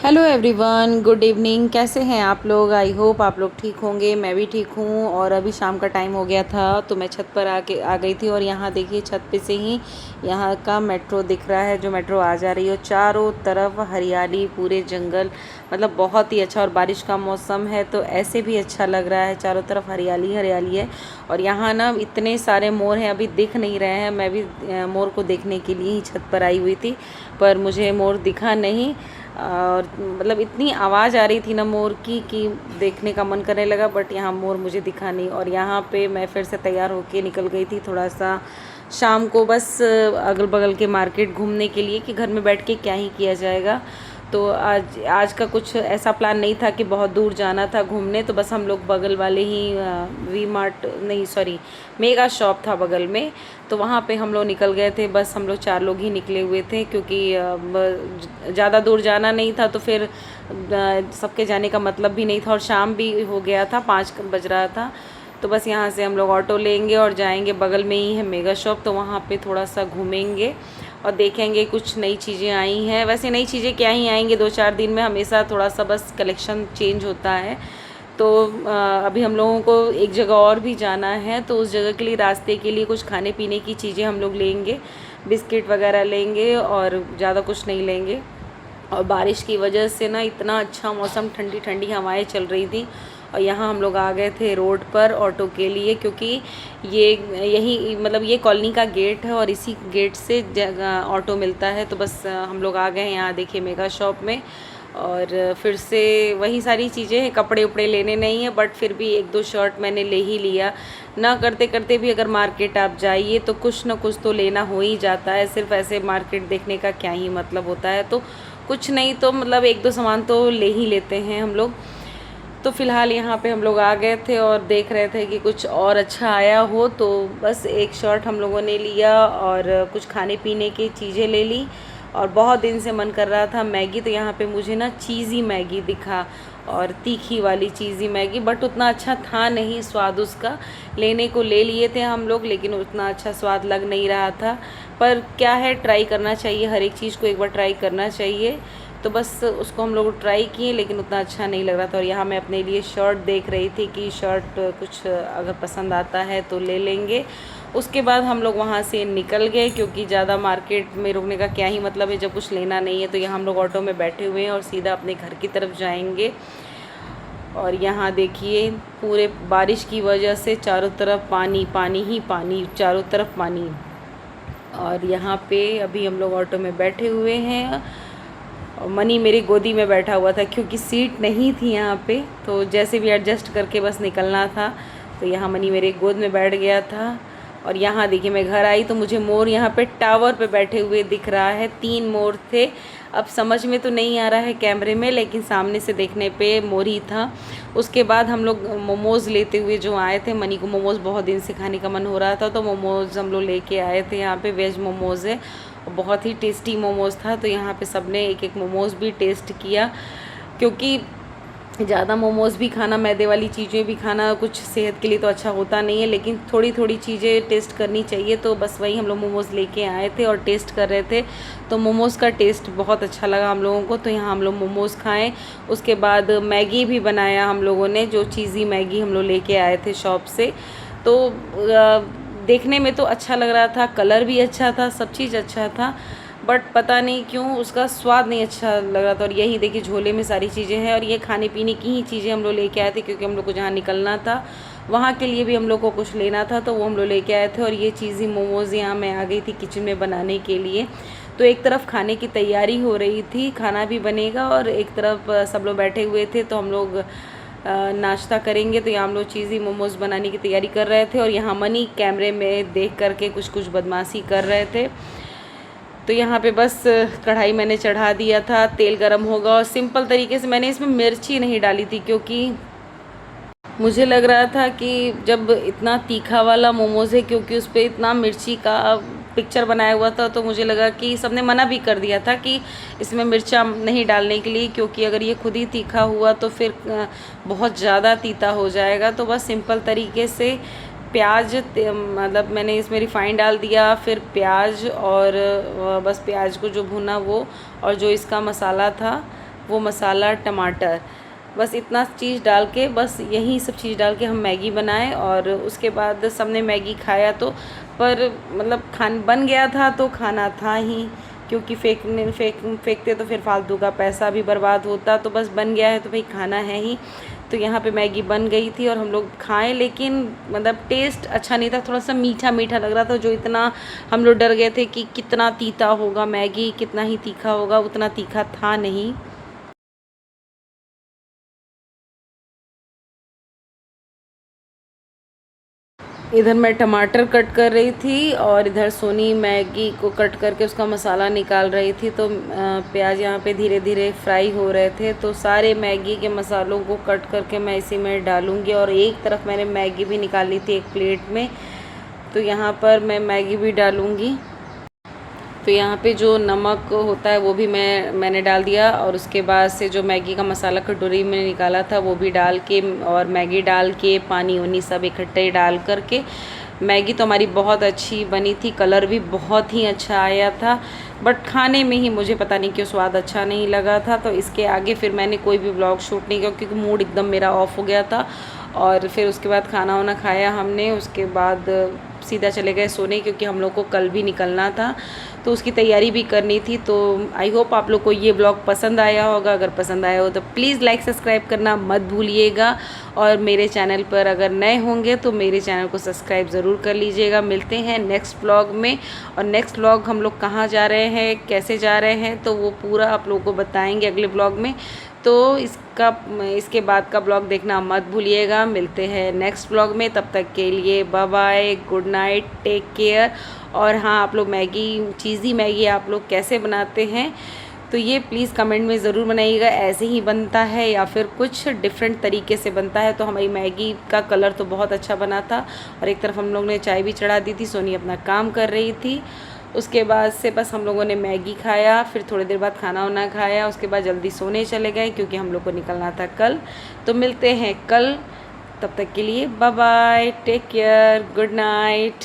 Hello everyone, good evening. कैसे हैं आप लोग? आई होप आप लोग ठीक होंगे। मैं भी ठीक हूँ। और अभी शाम का टाइम हो गया था तो मैं छत पर आके आ गई थी। और यहाँ देखिए, छत पे से ही यहाँ का मेट्रो दिख रहा है, जो मेट्रो आ जा रही है। चारों तरफ हरियाली, पूरे जंगल, मतलब बहुत ही अच्छा। और बारिश का मौसम है तो ऐसे भी अच्छा लग रहा है। चारों तरफ हरियाली हरियाली है। और यहाँ ना इतने सारे मोर हैं, अभी दिख नहीं रहे हैं। मैं भी मोर को देखने के लिए ही छत पर आई हुई थी, पर मुझे मोर दिखा नहीं। और मतलब इतनी आवाज़ आ रही थी ना मोर की कि देखने का मन करने लगा, बट यहाँ मोर मुझे दिखा नहीं। और यहाँ पे मैं फिर से तैयार होके निकल गई थी थोड़ा सा शाम को, बस अगल बगल के मार्केट घूमने के लिए, कि घर में बैठ के क्या ही किया जाएगा। तो आज आज का कुछ ऐसा प्लान नहीं था कि बहुत दूर जाना था घूमने। तो बस हम लोग बगल वाले ही वी मार्ट, नहीं सॉरी, मेगा शॉप था बगल में, तो वहाँ पे हम लोग निकल गए थे। बस हम लोग 4 लोग ही निकले हुए थे, क्योंकि ज़्यादा दूर जाना नहीं था। तो फिर सबके जाने का मतलब भी नहीं था, और शाम भी हो गया था, 5 बज रहा था। तो बस यहाँ से हम लोग ऑटो लेंगे और जाएंगे, बगल में ही है मेगा शॉप, तो वहाँ पे थोड़ा सा घूमेंगे और देखेंगे कुछ नई चीज़ें आई हैं। वैसे नई चीज़ें क्या ही आएंगे, 2-4 दिन में हमेशा थोड़ा सा बस कलेक्शन चेंज होता है। तो अभी हम लोगों को एक जगह और भी जाना है, तो उस जगह के लिए रास्ते के लिए कुछ खाने पीने की चीज़ें हम लोग लेंगे, बिस्किट वगैरह लेंगे और ज़्यादा कुछ नहीं लेंगे। और बारिश की वजह से ना इतना अच्छा मौसम, ठंडी ठंडी हवाएं चल रही थी। और यहाँ हम लोग आ गए थे रोड पर ऑटो के लिए, क्योंकि ये यही मतलब ये कॉलोनी का गेट है और इसी गेट से जगह ऑटो मिलता है। तो बस हम लोग आ गए हैं यहाँ, देखिए मेगा शॉप में। और फिर से वही सारी चीज़ें हैं, कपड़े उपड़े लेने नहीं है, बट फिर भी 1-2 शर्ट मैंने ले ही लिया। ना करते करते भी अगर मार्केट आप जाइए तो कुछ ना कुछ तो लेना हो ही जाता है। सिर्फ ऐसे मार्केट देखने का क्या ही मतलब होता है। तो कुछ नहीं तो मतलब 1-2 सामान तो ले ही लेते हैं हम लोग। तो फ़िलहाल यहाँ पे हम लोग आ गए थे और देख रहे थे कि कुछ और अच्छा आया हो, तो बस एक शर्ट हम लोगों ने लिया और कुछ खाने पीने की चीज़ें ले ली। और बहुत दिन से मन कर रहा था मैगी, तो यहाँ पे मुझे ना चीज़ी मैगी दिखा, और तीखी वाली चीज़ी मैगी, बट उतना अच्छा था नहीं स्वाद उसका। लेने को ले लिए थे हम लोग, लेकिन उतना अच्छा स्वाद लग नहीं रहा था। पर क्या है, ट्राई करना चाहिए, हर एक चीज़ को एक बार ट्राई करना चाहिए। तो बस उसको हम लोग ट्राई किए, लेकिन उतना अच्छा नहीं लग रहा था। और यहाँ मैं अपने लिए शर्ट देख रही थी कि शर्ट कुछ अगर पसंद आता है तो ले लेंगे। उसके बाद हम लोग वहाँ से निकल गए, क्योंकि ज़्यादा मार्केट में रुकने का क्या ही मतलब है जब कुछ लेना नहीं है। तो यहाँ हम लोग ऑटो में बैठे हुए हैं और सीधा अपने घर की तरफ जाएंगे। और यहाँ देखिए, पूरे बारिश की वजह से चारों तरफ पानी पानी ही पानी, चारों तरफ पानी। और यहाँ पे अभी हम लोग ऑटो में बैठे हुए हैं और मनी मेरी गोदी में बैठा हुआ था, क्योंकि सीट नहीं थी यहाँ पे, तो जैसे भी एडजस्ट करके बस निकलना था। तो यहाँ मनी मेरे गोद में बैठ गया था। और यहाँ देखिए, मैं घर आई तो मुझे मोर यहाँ पे टावर पे बैठे हुए दिख रहा है। 3 मोर थे। अब समझ में तो नहीं आ रहा है कैमरे में, लेकिन सामने से देखने पे मोर ही था। उसके बाद हम लोग मोमोज़ लेते हुए जो आए थे, मनी को मोमोज़ बहुत दिन से खाने का मन हो रहा था, तो मोमोज़ हम लोग लेके आए थे। यहाँ पे वेज मोमोज़ है, बहुत ही टेस्टी मोमोज़ था। तो यहाँ पे सबने एक एक मोमोज़ भी टेस्ट किया, क्योंकि ज़्यादा मोमोज़ भी खाना, मैदे वाली चीज़ें भी खाना कुछ सेहत के लिए तो अच्छा होता नहीं है, लेकिन थोड़ी थोड़ी चीज़ें टेस्ट करनी चाहिए। तो बस वही हम लोग मोमोज़ लेके आए थे और टेस्ट कर रहे थे। तो मोमोज़ का टेस्ट बहुत अच्छा लगा हम लोगों को। तो यहाँ हम लोग मोमोज़ खाएँ। उसके बाद मैगी भी बनाया हम लोगों ने, जो चीज़ी मैगी हम लोग लेके आए थे शॉप से। तो देखने में तो अच्छा लग रहा था, कलर भी अच्छा था, सब चीज़ अच्छा था, बट पता नहीं क्यों उसका स्वाद नहीं अच्छा लग रहा था। और यही देखिए, झोले में सारी चीज़ें हैं, और ये खाने पीने की ही चीज़ें हम लोग लेके आए थे, क्योंकि हम लोग को जहाँ निकलना था वहाँ के लिए भी हम लोग को कुछ लेना था, तो वो हम लोग लेके आए थे। और ये चीज़ी मोमोज़ यहाँ मैं आ गई थी किचन में बनाने के लिए। तो एक तरफ खाने की तैयारी हो रही थी, खाना भी बनेगा, और एक तरफ सब लोग बैठे हुए थे, तो हम लोग नाश्ता करेंगे। तो यहाँ हम लोग चीज़ी मोमोज़ बनाने की तैयारी कर रहे थे, और यहाँ मनी कैमरे में देख करके कुछ कुछ बदमाशी कर रहे थे। तो यहाँ पे बस कढ़ाई मैंने चढ़ा दिया था, तेल गरम होगा, और सिंपल तरीके से मैंने इसमें मिर्ची नहीं डाली थी, क्योंकि मुझे लग रहा था कि जब इतना तीखा वाला मोमोज़ है, क्योंकि उस पर इतना मिर्ची का पिक्चर बनाया हुआ था, तो मुझे लगा कि सबने मना भी कर दिया था कि इसमें मिर्चा नहीं डालने के लिए, क्योंकि अगर ये खुद ही तीखा हुआ तो फिर बहुत ज़्यादा तीता हो जाएगा। तो बस सिंपल तरीके से प्याज, मतलब मैंने इसमें रिफ़ाइन डाल दिया, फिर प्याज, और बस प्याज को जो भुना वो, और जो इसका मसाला था वो मसाला, टमाटर, बस इतना चीज़ डाल के, बस यही सब चीज़ डाल के हम मैगी बनाए। और उसके बाद सबने मैगी खाया तो, पर मतलब बन गया था तो खाना था ही, क्योंकि फेंकते तो फिर फालतू का पैसा भी बर्बाद होता। तो बस बन गया है तो भाई खाना है ही। तो यहाँ पे मैगी बन गई थी और हम लोग खाएं, लेकिन मतलब टेस्ट अच्छा नहीं था, थोड़ा सा मीठा मीठा लग रहा था। जो इतना हम लोग डर गए थे कि कितना तीता होगा मैगी, कितना ही तीखा होगा, उतना तीखा था नहीं। इधर मैं टमाटर कट कर रही थी और इधर सोनी मैगी को कट करके उसका मसाला निकाल रही थी। तो प्याज यहाँ पे धीरे धीरे फ्राई हो रहे थे, तो सारे मैगी के मसालों को कट करके मैं इसी में डालूँगी। और एक तरफ मैंने मैगी भी निकाल ली थी एक प्लेट में, तो यहाँ पर मैं मैगी भी डालूँगी। तो यहाँ पे जो नमक होता है वो भी मैंने डाल दिया, और उसके बाद से जो मैगी का मसाला कटोरी में निकाला था वो भी डाल के, और मैगी डाल के पानी उनी सब इकट्ठे डाल करके, मैगी तो हमारी बहुत अच्छी बनी थी, कलर भी बहुत ही अच्छा आया था। बट खाने में ही मुझे पता नहीं क्यों स्वाद अच्छा नहीं लगा था। तो इसके आगे फिर मैंने कोई भी व्लॉग शूट नहीं किया, क्योंकि मूड एकदम मेरा ऑफ हो गया था। और फिर उसके बाद खाना वाना खाया हमने, उसके बाद सीधा चले गए सोने, क्योंकि हम लोग को कल भी निकलना था तो उसकी तैयारी भी करनी थी। तो आई होप आप लोग को ये ब्लॉग पसंद आया होगा। अगर पसंद आया हो तो प्लीज़ लाइक सब्सक्राइब करना मत भूलिएगा। और मेरे चैनल पर अगर नए होंगे तो मेरे चैनल को सब्सक्राइब ज़रूर कर लीजिएगा। मिलते हैं नेक्स्ट ब्लॉग में, और नेक्स्ट ब्लॉग हम लोग कहाँ जा रहे हैं, कैसे जा रहे हैं, तो वो पूरा आप लोगों को बताएंगे अगले ब्लॉग में। तो इसके बाद का ब्लॉग देखना मत भूलिएगा। मिलते हैं नेक्स्ट ब्लॉग में, तब तक के लिए bye bye, good night, take care. और हाँ, आप लोग चीज़ी मैगी आप लोग कैसे बनाते हैं तो ये प्लीज़ कमेंट में ज़रूर बनाइएगा। ऐसे ही बनता है या फिर कुछ डिफरेंट तरीके से बनता है। तो हमारी मैगी का कलर तो बहुत अच्छा बना था, और एक तरफ हम लोग ने चाय भी चढ़ा दी थी, सोनी अपना काम कर रही थी। उसके बाद से बस हम लोगों ने मैगी खाया, फिर थोड़ी देर बाद खाना वाना खाया, उसके बाद जल्दी सोने चले गए, क्योंकि हम लोग को निकलना था कल। तो मिलते हैं कल, तब तक के लिए bye bye, take care, good night.